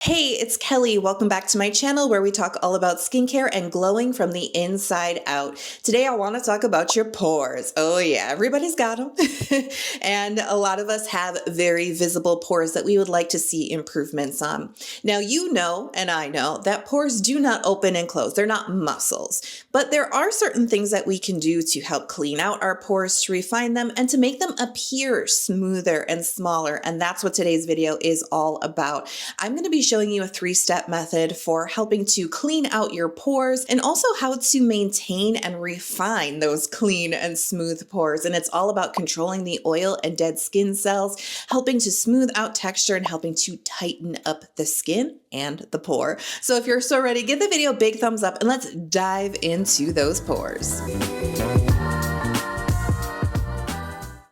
Hey, it's Kelly. Welcome back to my channel where we talk all about skincare and glowing from the inside out. Today I want to talk about your pores. Oh yeah, everybody's got them. And a lot of us have very visible pores that we would like to see improvements on. Now you know, and I know, that pores do not open and close. They're not muscles. But there are certain things that we can do to help clean out our pores, to refine them, and to make them appear smoother and smaller. And that's what today's video is all about. I'm going to be showing you a 3-step method for helping to clean out your pores and also how to maintain and refine those clean and smooth pores. And it's all about controlling the oil and dead skin cells, helping to smooth out texture and helping to tighten up the skin and the pore. So if you're so ready, give the video a big thumbs up and let's dive into those pores.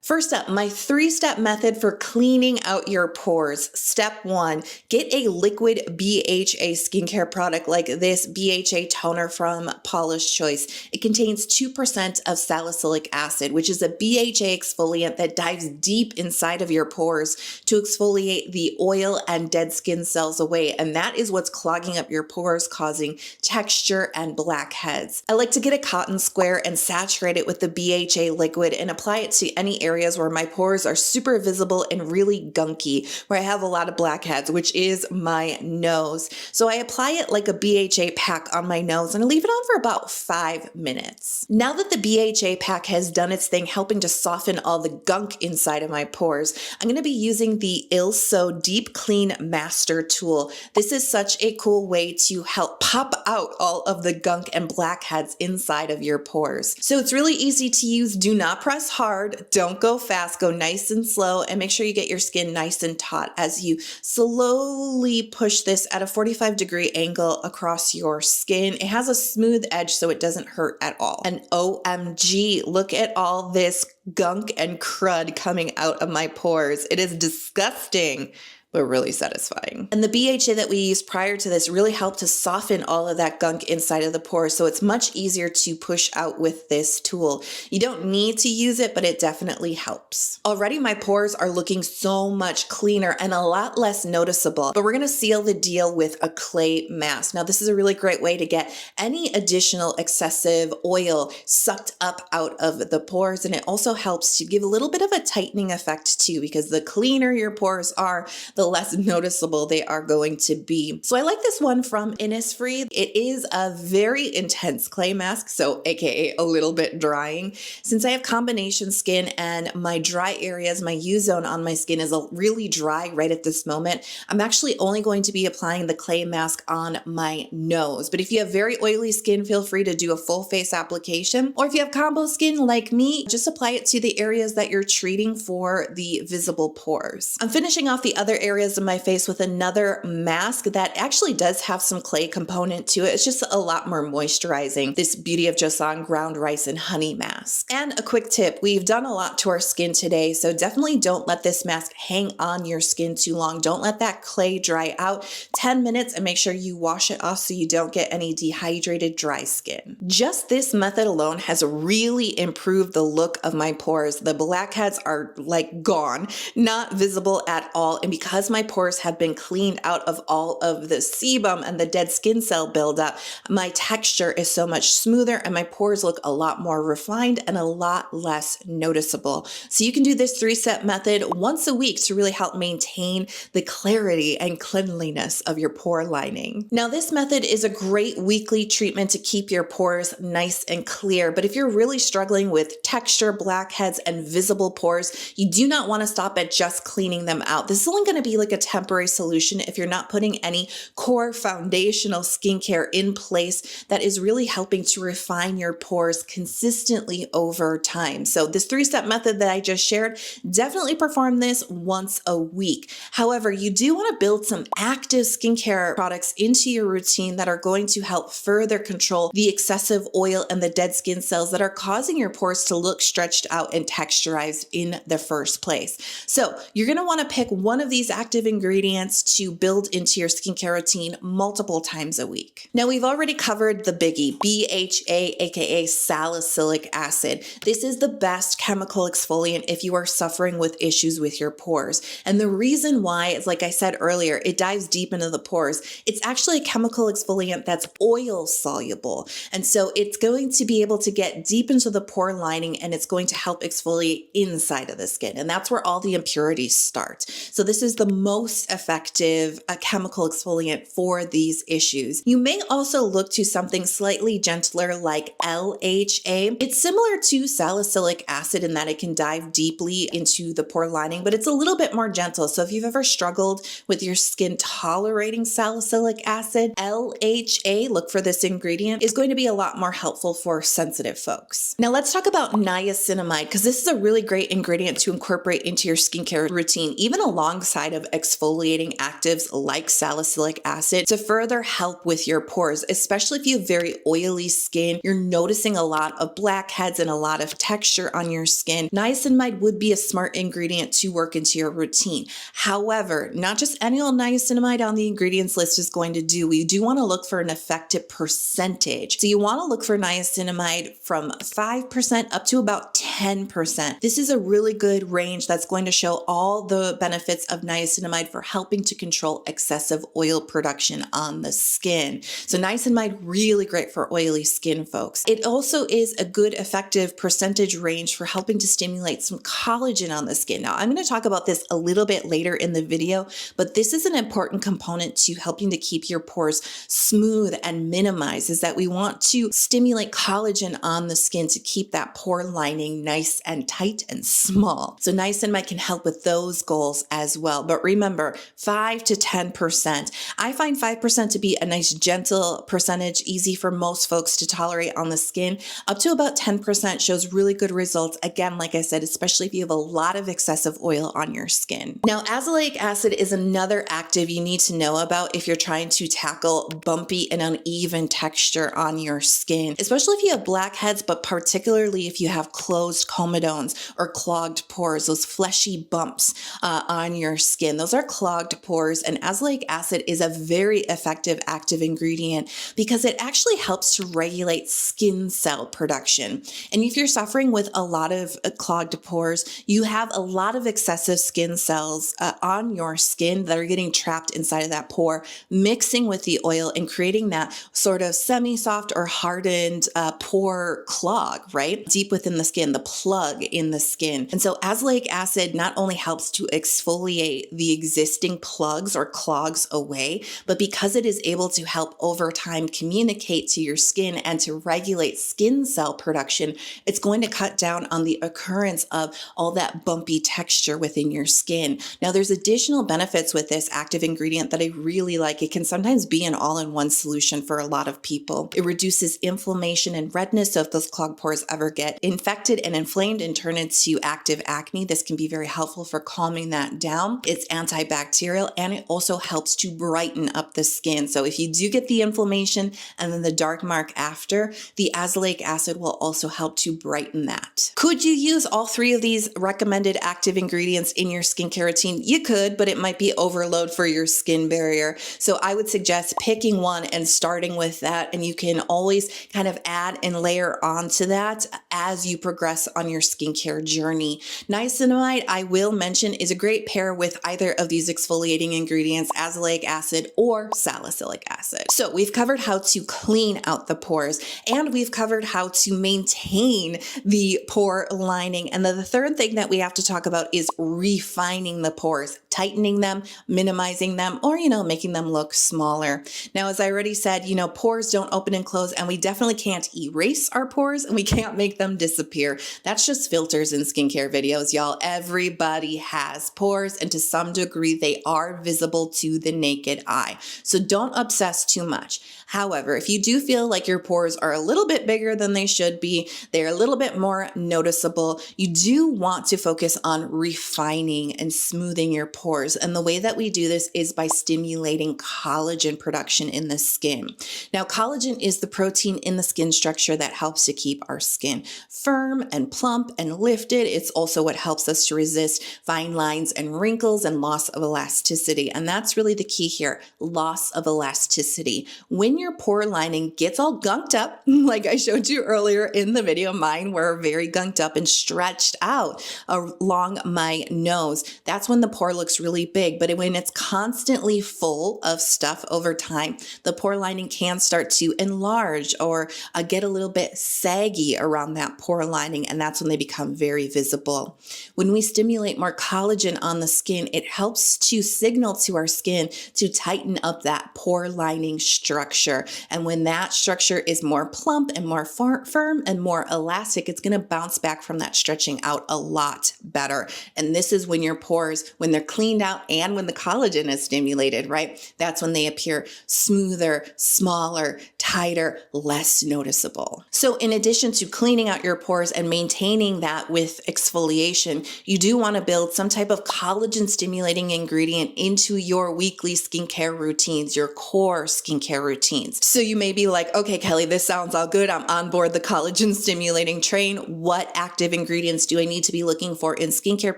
First up, my 3-step method for cleaning out your pores. Step 1, get a liquid BHA skincare product like this BHA toner from Paula's Choice. It contains 2% of salicylic acid, which is a BHA exfoliant that dives deep inside of your pores to exfoliate the oil and dead skin cells away. And that is what's clogging up your pores, causing texture and blackheads. I like to get a cotton square and saturate it with the BHA liquid and apply it to any areas where my pores are super visible and really gunky, where I have a lot of blackheads, which is my nose. So I apply it like a BHA pack on my nose and I leave it on for about 5 minutes. Now that the BHA pack has done its thing, helping to soften all the gunk inside of my pores, I'm going to be using the Ilso Deep Clean Master Tool. This is such a cool way to help pop out all of the gunk and blackheads inside of your pores. So it's really easy to use. Do not press hard. Don't go fast, go nice and slow, and make sure you get your skin nice and taut as you slowly push this at a 45-degree angle across your skin. It has a smooth edge so it doesn't hurt at all. And OMG, look at all this gunk and crud coming out of my pores. It is disgusting, but really satisfying. And the BHA that we used prior to this really helped to soften all of that gunk inside of the pores, so it's much easier to push out with this tool. You don't need to use it, but it definitely helps. Already my pores are looking so much cleaner and a lot less noticeable, but we're gonna seal the deal with a clay mask. Now this is a really great way to get any additional excessive oil sucked up out of the pores, and it also helps to give a little bit of a tightening effect too, because the cleaner your pores are, the less noticeable they are going to be. So I like this one from Innisfree. It is a very intense clay mask, so AKA a little bit drying. Since I have combination skin and my dry areas, my U-zone on my skin is really dry right at this moment, I'm actually only going to be applying the clay mask on my nose. But if you have very oily skin, feel free to do a full face application. Or if you have combo skin like me, just apply it to the areas that you're treating for the visible pores. I'm finishing off the other areas of my face with another mask that actually does have some clay component to it. It's just a lot more moisturizing. This Beauty of Joseon ground rice and honey mask. And a quick tip, we've done a lot to our skin today, so definitely don't let this mask hang on your skin too long. Don't let that clay dry out. 10 minutes and make sure you wash it off so you don't get any dehydrated dry skin. Just this method alone has really improved the look of my pores. The blackheads are like gone, not visible at all, and because my pores have been cleaned out of all of the sebum and the dead skin cell buildup, my texture is so much smoother and my pores look a lot more refined and a lot less noticeable. So you can do this 3-step method once a week to really help maintain the clarity and cleanliness of your pore lining. Now this method is a great weekly treatment to keep your pores nice and clear, but if you're really struggling with texture, blackheads, and visible pores, you do not want to stop at just cleaning them out. This is only going to be like a temporary solution if you're not putting any core foundational skincare in place that is really helping to refine your pores consistently over time. So this 3-step method that I just shared, definitely perform this once a week. However, you do want to build some active skincare products into your routine that are going to help further control the excessive oil and the dead skin cells that are causing your pores to look stretched out and texturized in the first place. So you're going to want to pick one of these active ingredients to build into your skincare routine multiple times a week. Now, we've already covered the biggie, BHA, aka salicylic acid. This is the best chemical exfoliant if you are suffering with issues with your pores. And the reason why is, like I said earlier, it dives deep into the pores. It's actually a chemical exfoliant that's oil soluble. And so it's going to be able to get deep into the pore lining, and it's going to help exfoliate inside of the skin. And that's where all the impurities start. So this is the most effective chemical exfoliant for these issues. You may also look to something slightly gentler like LHA. It's similar to salicylic acid in that it can dive deeply into the pore lining, but it's a little bit more gentle. So if you've ever struggled with your skin tolerating salicylic acid, LHA, look for this ingredient, is going to be a lot more helpful for sensitive folks. Now let's talk about niacinamide, because this is a really great ingredient to incorporate into your skincare routine, even alongside of exfoliating actives like salicylic acid, to further help with your pores, especially if you have very oily skin, you're noticing a lot of blackheads and a lot of texture on your skin. Niacinamide would be a smart ingredient to work into your routine. However, not just any old niacinamide on the ingredients list is going to do. We do want to look for an effective percentage. So you want to look for niacinamide from 5% up to about 10%. This is a really good range that's going to show all the benefits of niacinamide for helping to control excessive oil production on the skin. So niacinamide, really great for oily skin folks. It also is a good effective percentage range for helping to stimulate some collagen on the skin. Now, I'm going to talk about this a little bit later in the video, but this is an important component to helping to keep your pores smooth and minimized, is that we want to stimulate collagen on the skin to keep that pore lining nice and tight and small. So niacinamide can help with those goals as well. But remember, 5 to 10%. I find 5% to be a nice gentle percentage, easy for most folks to tolerate on the skin. Up to about 10% shows really good results. Again, like I said, especially if you have a lot of excessive oil on your skin. Now, azelaic acid is another active you need to know about if you're trying to tackle bumpy and uneven texture on your skin, especially if you have blackheads, but particularly if you have closed comedones or clogged pores, those fleshy bumps on your skin. Those are clogged pores, and azelaic acid is a very effective active ingredient because it actually helps to regulate skin cell production. And if you're suffering with a lot of clogged pores, you have a lot of excessive skin cells on your skin that are getting trapped inside of that pore, mixing with the oil and creating that sort of semi-soft or hardened pore clog, right? Deep within the skin, the plug in the skin. And so azelaic acid not only helps to exfoliate the existing plugs or clogs away, but because it is able to help over time communicate to your skin and to regulate skin cell production, it's going to cut down on the occurrence of all that bumpy texture within your skin. Now, there's additional benefits with this active ingredient that I really like. It can sometimes be an all-in-one solution for a lot of people. It reduces inflammation and redness, so if those clogged pores ever get infected and inflamed and turn into active acne, this can be very helpful for calming that down. It's antibacterial, and it also helps to brighten up the skin. So if you do get the inflammation and then the dark mark after, the azelaic acid will also help to brighten that. Could you use all three of these recommended active ingredients in your skincare routine? You could, but it might be overload for your skin barrier. So I would suggest picking one and starting with that, and you can always kind of add and layer onto that as you progress on your skincare journey. Niacinamide, I will mention, is a great pair with either of these exfoliating ingredients, azelaic acid or salicylic acid. So we've covered how to clean out the pores, and we've covered how to maintain the pore lining. And then the third thing that we have to talk about is refining the pores, tightening them, minimizing them, or, making them look smaller. Now, as I already said, pores don't open and close, and we definitely can't erase our pores, and we can't make them disappear. That's just filters in skincare videos, y'all. Everybody has pores, and to some degree, they are visible to the naked eye. So don't obsess too much. However, if you do feel like your pores are a little bit bigger than they should be, they're a little bit more noticeable, you do want to focus on refining and smoothing your pores. And the way that we do this is by stimulating collagen production in the skin. Now, collagen is the protein in the skin structure that helps to keep our skin firm and plump and lifted. It's also what helps us to resist fine lines and wrinkles wrinkles and loss of elasticity. And that's really the key here, loss of elasticity. When your pore lining gets all gunked up, like I showed you earlier in the video, mine were very gunked up and stretched out along my nose. That's when the pore looks really big. But when it's constantly full of stuff over time, the pore lining can start to enlarge or get a little bit saggy around that pore lining. And that's when they become very visible. When we stimulate more collagen on the skin, it helps to signal to our skin to tighten up that pore lining structure. And when that structure is more plump and more firm and more elastic, it's going to bounce back from that stretching out a lot better. And this is when your pores, when they're cleaned out and when the collagen is stimulated, right? That's when they appear smoother, smaller, tighter, less noticeable. So in addition to cleaning out your pores and maintaining that with exfoliation, you do want to build some type of collagen stimulating ingredient into your weekly skincare routines, your core skincare routines. So you may be like, okay, Kelly, this sounds all good. I'm on board the collagen stimulating train. What active ingredients do I need to be looking for in skincare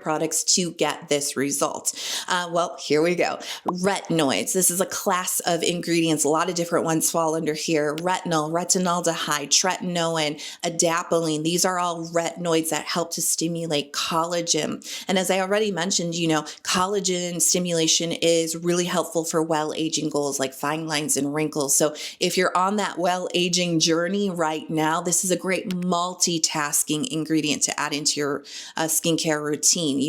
products to get this result? Well, here we go. Retinoids. This is a class of ingredients. A lot of different ones fall under here. Retinol, retinaldehyde, tretinoin, adapalene. These are all retinoids that help to stimulate collagen. And as I already mentioned, collagen stimulation is really helpful for well-aging goals like fine lines and wrinkles. So if you're on that well-aging journey right now, this is a great multitasking ingredient to add into your skincare routine.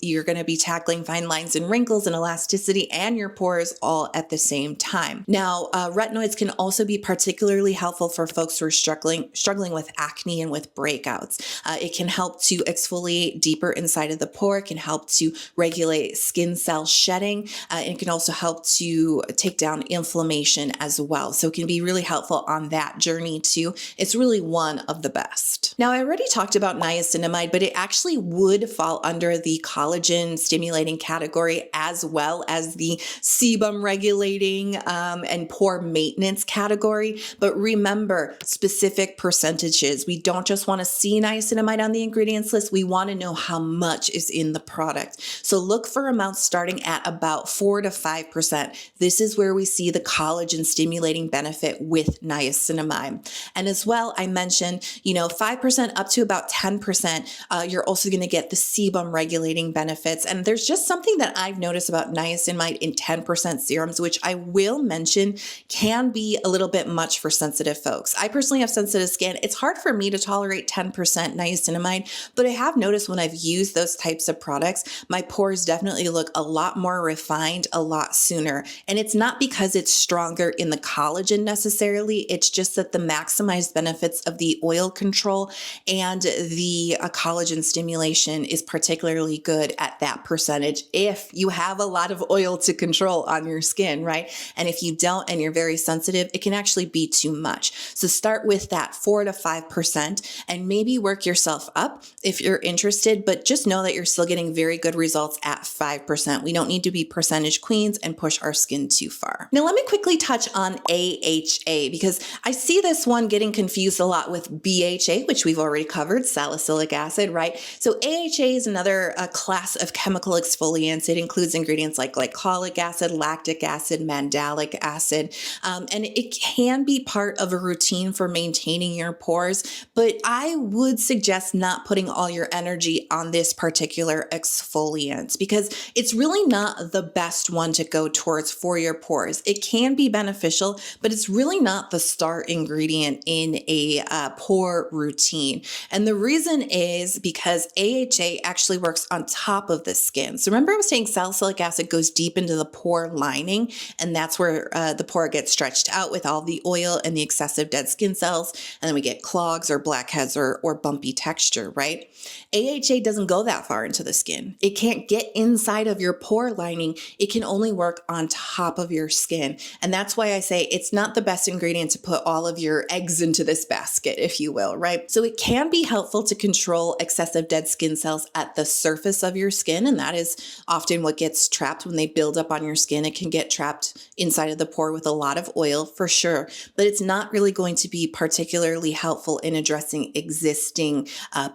You're going to be tackling fine lines and wrinkles and elasticity and your pores all at the same time. Now, retinoids can also be particularly helpful for folks who are struggling with acne and with breakouts. It can help to exfoliate deeper inside of the pore. It can help to regulate skin cell shedding. It can also help to take down inflammation as well. So it can be really helpful on that journey too. It's really one of the best. Now, I already talked about niacinamide, but it actually would fall under the collagen stimulating category as well as the sebum regulating and pore maintenance category. But remember, specific percentages. We don't just want to see niacinamide on the ingredients list. We want to know how much is in the product. So look for amounts starting at about 4 to 5%. This is where we see the collagen stimulating benefit with niacinamide. And as well, I mentioned, 5% up to about 10%, you're also going to get the sebum regulating benefits. And there's just something that I've noticed about niacinamide in 10% serums, which I will mention can be a little bit much for sensitive folks. I personally have sensitive skin. It's hard for me to tolerate 10% niacinamide, but I have noticed when I've used those types of products, my pores definitely look a lot more refined a lot sooner. And it's not because it's stronger in the collagen necessarily. It's just that the maximized benefits of the oil control and the collagen stimulation is particularly good at that percentage if you have a lot of oil to control on your skin, right? And if you don't and you're very sensitive, it can actually be too much. So start with that 4 to 5% and maybe work yourself up if you're interested, but just know that you're still getting very good results at 5%. We don't need to be percentage queens and push our skin too far. Now, let me quickly touch on AHA because I see this one getting confused a lot with BHA, which we've already covered, salicylic acid, right? So AHA is another class of chemical exfoliants. It includes ingredients like glycolic acid, lactic acid, mandelic acid, and it can be part of a routine for maintaining your pores, but I would suggest not putting all your energy on this particular exfoliant because it's really not the best one to go towards for your pores. It can be beneficial, but it's really not the star ingredient in a pore routine. And the reason is because AHA actually works on top of the skin. So remember I was saying salicylic acid goes deep into the pore lining, and that's where the pore gets stretched out with all the oil and the excessive dead skin cells, and then we get clogs or blackheads or bumpy texture, right? AHA doesn't go that far into the skin. It can't get inside of your pore lining. It can only work on top of your skin. And that's why I say it's not the best ingredient to put all of your eggs into this basket, if you will, right? So it can be helpful to control excessive dead skin cells at the surface of your skin. And that is often what gets trapped when they build up on your skin. It can get trapped inside of the pore with a lot of oil for sure, but it's not really going to be particularly helpful in addressing existing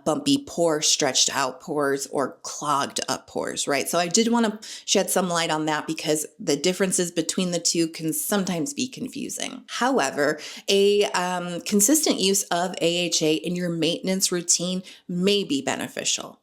bumpy pores, stretched out pores, or clogged up pores, right? right? So I did want to shed some light on that because the differences between the two can sometimes be confusing. However, a consistent use of AHA in your maintenance routine may be beneficial.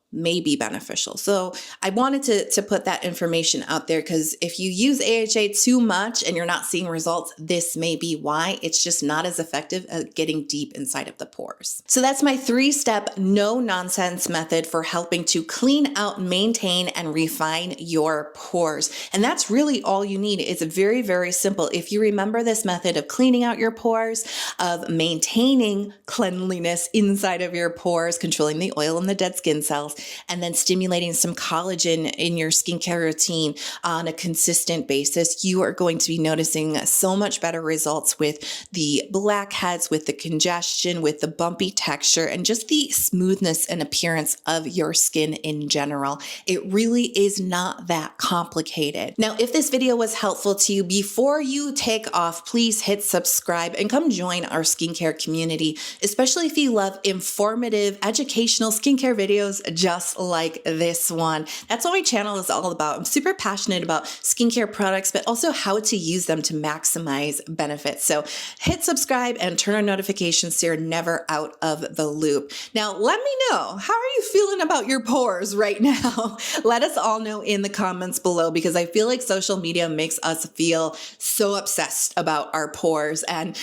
So I wanted to put that information out there because if you use AHA too much and you're not seeing results, this may be why. It's just not as effective at getting deep inside of the pores. So that's my 3-step no nonsense method for helping to clean out, maintain, and refine your pores. And that's really all you need. It's very, very simple. If you remember this method of cleaning out your pores, of maintaining cleanliness inside of your pores, controlling the oil and the dead skin cells, and then stimulating some collagen in your skincare routine on a consistent basis, you are going to be noticing so much better results with the blackheads, with the congestion, with the bumpy texture, and just the smoothness and appearance of your skin in general. It really is not that complicated. Now, if this video was helpful to you, before you take off, please hit subscribe and come join our skincare community, especially if you love informative, educational skincare videos just like this one. That's what my channel is all about. I'm super passionate about skincare products, but also how to use them to maximize benefits. So hit subscribe and turn on notifications so you're never out of the loop. Now, let me know, how are you feeling about your pores right now? Let us all know in the comments below, because I feel like social media makes us feel so obsessed about our pores, and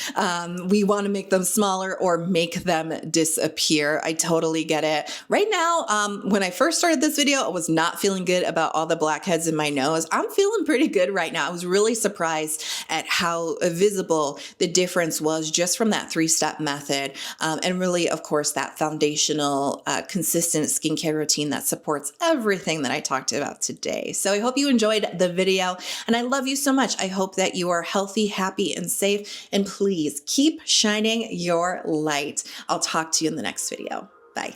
we want to make them smaller or make them disappear. I totally get it. Right now, when I first started this video, I was not feeling good about all the blackheads in my nose. I'm feeling pretty good right now. I was really surprised at how visible the difference was just from that 3-step method. And really, of course, that foundational, consistent skincare routine that supports everything that I talked about today. So I hope you enjoyed the video, and I love you so much. I hope that you are healthy, happy, and safe. And please keep shining your light. I'll talk to you in the next video. Bye.